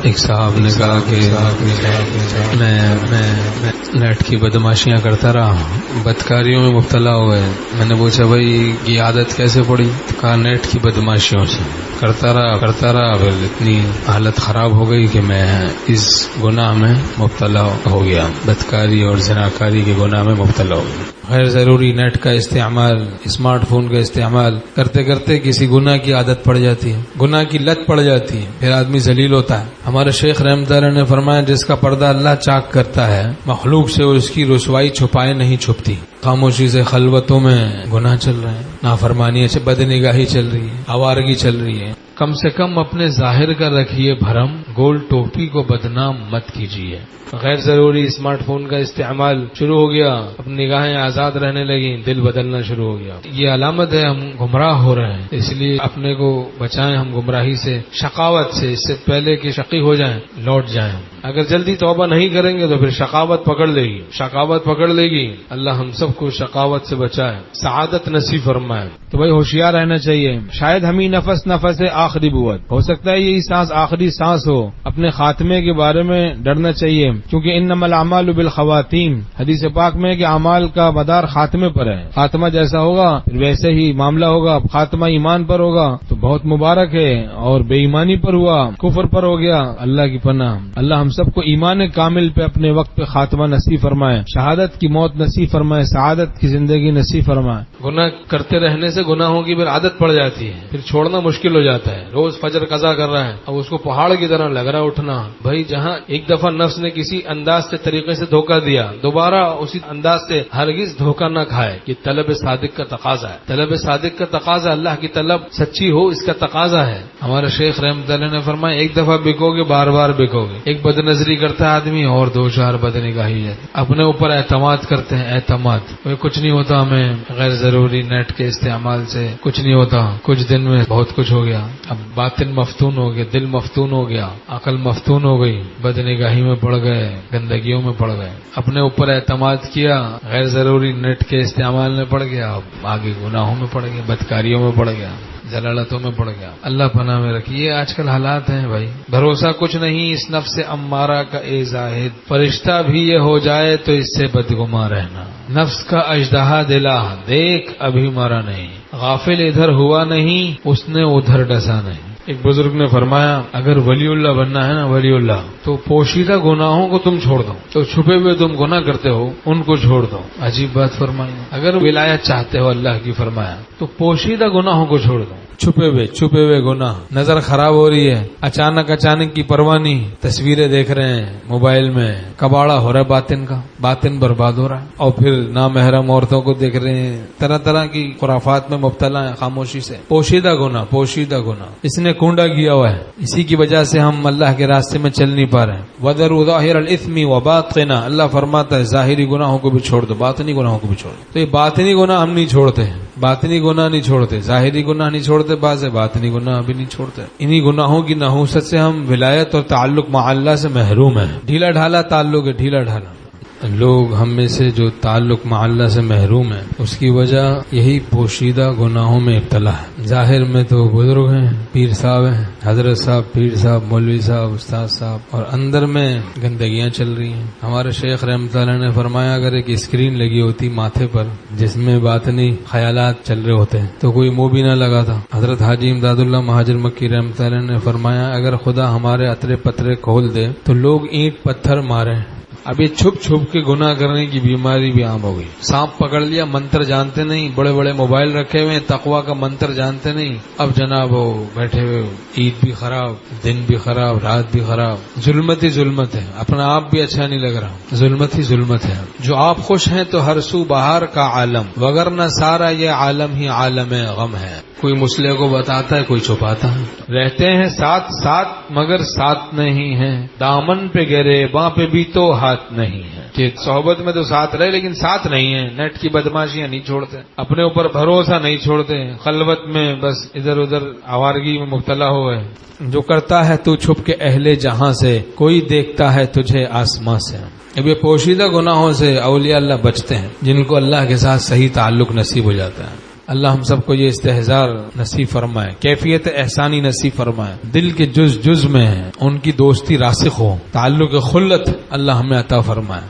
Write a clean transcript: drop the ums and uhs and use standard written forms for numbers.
ایک صاحب نے کہا کہ میں نیٹ کی بدماشیاں کرتا رہا، بدکاریوں میں مبتلا ہوئے. میں نے پوچھا بھائی یہ عادت کیسے پڑی؟ کہا نیٹ کی بدماشیوں سے کرتا رہا پھر اتنی حالت خراب ہو گئی کہ میں اس گناہ میں مبتلا ہو گیا، بدکاری اور زناکاری کے گناہ میں مبتلا ہو گیا. غیر ضروری نیٹ کا استعمال، اسمارٹ فون کا استعمال کرتے کرتے کسی گناہ کی عادت پڑ جاتی ہے، گناہ کی لت پڑ جاتی ہے، پھر آدمی ذلیل ہوتا ہے. ہمارے شیخ رحمۃ اللہ نے فرمایا جس کا پردہ اللہ چاک کرتا ہے مخلوق سے اس کی رسوائی چھپائے نہیں چھپتی. خاموشی سے خلوتوں میں گناہ چل رہے ہیں، نافرمانی سے بدنگاہی چل رہی ہے، آوارگی چل رہی ہے. کم سے کم اپنے ظاہر کا رکھیے بھرم، گول ٹوپی کو بدنام مت کیجیے. غیر ضروری اسمارٹ فون کا استعمال شروع ہو گیا، اپنی نگاہیں آزاد رہنے لگیں، دل بدلنا شروع ہو گیا. یہ علامت ہے ہم گمراہ ہو رہے ہیں، اس لیے اپنے کو بچائیں ہم گمراہی سے، شقاوت سے. اس سے پہلے کہ شقی ہو جائیں لوٹ جائیں. اگر جلدی توبہ نہیں کریں گے تو پھر شقاوت پکڑ لے گی. اللہ ہم سب کو شقاوت سے بچائے، سعادت نصیب فرمائے. تو بھائی ہوشیار رہنا چاہیے. شاید ہم ہی نفس آخری بوت ہو سکتا ہے یہی سانس آخری سانس ہو. اپنے خاتمے کے بارے میں ڈرنا چاہیے، کیونکہ انما الاعمال بالخواتیم، حدیث پاک میں کہ اعمال کا مدار خاتمے پر ہے. خاتمہ جیسا ہوگا پھر ویسے ہی معاملہ ہوگا. خاتمہ ایمان پر ہوگا تو بہت مبارک ہے، اور بے ایمانی پر ہوا، کفر پر ہو گیا، اللہ کی پناہ. اللہ ہم سب کو ایمان کامل پہ اپنے وقت پہ خاتمہ نصیب فرمائے، شہادت کی موت نصیب فرمائے، سعادت کی زندگی نصیب فرمائے. گناہ کرتے رہنے سے گناہوں کی پھر عادت پڑ جاتی ہے، پھر چھوڑنا مشکل ہو جاتا ہے. روز فجر قضا کر رہا ہے، اب اس کو پہاڑ کی طرح لگ رہا ہے اٹھنا. بھائی جہاں ایک دفعہ نفس نے کسی انداز سے طریقے سے دھوکہ دیا، دوبارہ اسی انداز سے ہرگز دھوکہ نہ کھائے. یہ طلب صادق کا تقاضا ہے. طلب صادق کا تقاضا، اللہ کی طلب سچی ہو اس کا تقاضا ہے. ہمارے شیخ رحمۃ اللہ نے فرمایا ایک دفعہ بکو گے بار بار بکو گے. ایک بد نظری کرتا ہے آدمی اور دو چار بد نگاہی جاتی. اپنے اوپر اعتماد کرتے ہیں، اعتماد کچھ نہیں ہوتا. ہمیں غیر ضروری نیٹ کے استعمال سے کچھ نہیں ہوتا. کچھ دن میں بہت کچھ ہو گیا. اب باطن مفتون ہو گیا، دل مفتون ہو گیا، عقل مفتون ہو گئی، بد نگاہی میں پڑ گئے، گندگیوں میں پڑ گئے. اپنے اوپر اعتماد کیا، غیر ضروری نیٹ کے استعمال میں پڑ گیا، اب آگے گناہوں میں پڑ گیا، بدکاریوں میں پڑ گیا، جلالتوں میں پڑ گیا. اللہ پناہ میں رکھیے. آج کل حالات ہیں بھائی، بھروسہ کچھ نہیں اس نفس امارہ کا اے زاہد. فرشتہ بھی یہ ہو جائے تو اس سے بدگما رہنا. نفس کا اژدہا دلا دیکھ ابھی مرا نہیں، غافل ادھر ہوا نہیں اس نے ادھر ڈسا نہیں. ایک بزرگ نے فرمایا اگر ولی اللہ بننا ہے نا، ولی اللہ، تو پوشیدہ گناہوں کو تم چھوڑ دو. تو چھپے ہوئے تم گناہ کرتے ہو ان کو چھوڑ دو. عجیب بات فرمائی. اگر ولایت چاہتے ہو اللہ کی، فرمایا تو پوشیدہ گناہوں کو چھوڑ دو. چھپے ہوئے گناہ. نظر خراب ہو رہی ہے، اچانک کی پرواہ نہیں، تصویریں دیکھ رہے ہیں موبائل میں، کباڑا ہو رہا ہے باطن کا، باطن برباد ہو رہا ہے. اور پھر نامحرم عورتوں کو دیکھ رہے ہیں، طرح کی خرافات میں مبتلا ہیں. خاموشی سے پوشیدہ گناہ اس نے کنڈا کیا ہوا ہے. اسی کی وجہ سے ہم اللہ کے راستے میں چل نہیں پا رہے ہیں. وَذَرُوا ظَاهِرَ الْإِثْمِ وَبَاطِنَهُ، اللہ فرماتا ہے ظاہری گناہوں کو بھی چھوڑ دو، باطنی گناہوں کو بھی چھوڑ دو. تو یہ باطنی گناہ ہم نہیں چھوڑتے ہیں، باطنی گناہ نہیں چھوڑتے، ظاہری گناہ نہیں چھوڑتے، بعض باطنی گناہ بھی نہیں چھوڑتے. انہی گناہوں کی نحوست سے ہم ولایت اور تعلق مع اللہ سے محروم ہیں. ڈھیلا ڈھالا تعلق ہے، ڈھیلا ڈھالا. لوگ ہم میں سے جو تعلق مع اللہ سے محروم ہیں اس کی وجہ یہی پوشیدہ گناہوں میں ابتلا ہے. ظاہر میں تو بزرگ ہیں، پیر صاحب ہیں، حضرت صاحب، پیر صاحب، مولوی صاحب، استاد صاحب، اور اندر میں گندگیاں چل رہی ہیں. ہمارے شیخ رحمۃ اللہ نے فرمایا اگر ایک اسکرین لگی ہوتی ماتھے پر جس میں باطنی خیالات چل رہے ہوتے ہیں تو کوئی منہ بھی نہ لگا تھا. حضرت حاجی امداد اللہ مہاجر مکی رحمۃ اللہ نے فرمایا اگر خدا ہمارے اترے پترے کھول دے تو لوگ اینٹ پتھر ماریں. اب یہ چھپ کے گناہ کرنے کی بیماری بھی عام ہو گئی. سانپ پکڑ لیا، منتر جانتے نہیں، بڑے موبائل رکھے ہوئے، تقویٰ کا منتر جانتے نہیں. اب جناب وہ بیٹھے ہوئے، عید بھی خراب، دن بھی خراب، رات بھی خراب. ظلمت ہی ظلمت ہے. اپنا آپ بھی اچھا نہیں لگ رہا، ظلمت ہی ظلمت ہے. جو آپ خوش ہیں تو ہر سو بہار کا عالم، وگرنہ سارا یہ عالم ہی عالم غم ہے. کوئی مسئلے کو بتاتا ہے، کوئی چھپاتا ہے. رہتے ہیں ساتھ مگر ساتھ نہیں ہیں. دامن پہ گرے باں پہ بھی تو ہاتھ نہیں ہے. کہ صحبت میں تو ساتھ رہے لیکن ساتھ نہیں ہیں. نیٹ کی بدماشیاں نہیں چھوڑتے، اپنے اوپر بھروسہ نہیں چھوڑتے، خلوت میں بس ادھر ادھر آوارگی میں مبتلا ہوئے. جو کرتا ہے تو چھپ کے اہل جہاں سے، کوئی دیکھتا ہے تجھے آسماں سے. اب یہ پوشیدہ گناہوں سے اولیاء اللہ بچتے ہیں جن کو اللہ کے ساتھ صحیح تعلق نصیب ہو جاتا ہے. اللہ ہم سب کو یہ استحضار نصیب فرمائے، کیفیت احسانی نصیب فرمائے، دل کے جز جز میں ہیں ان کی دوستی راسخ ہو، تعلق خلت اللہ ہمیں عطا فرمائے۔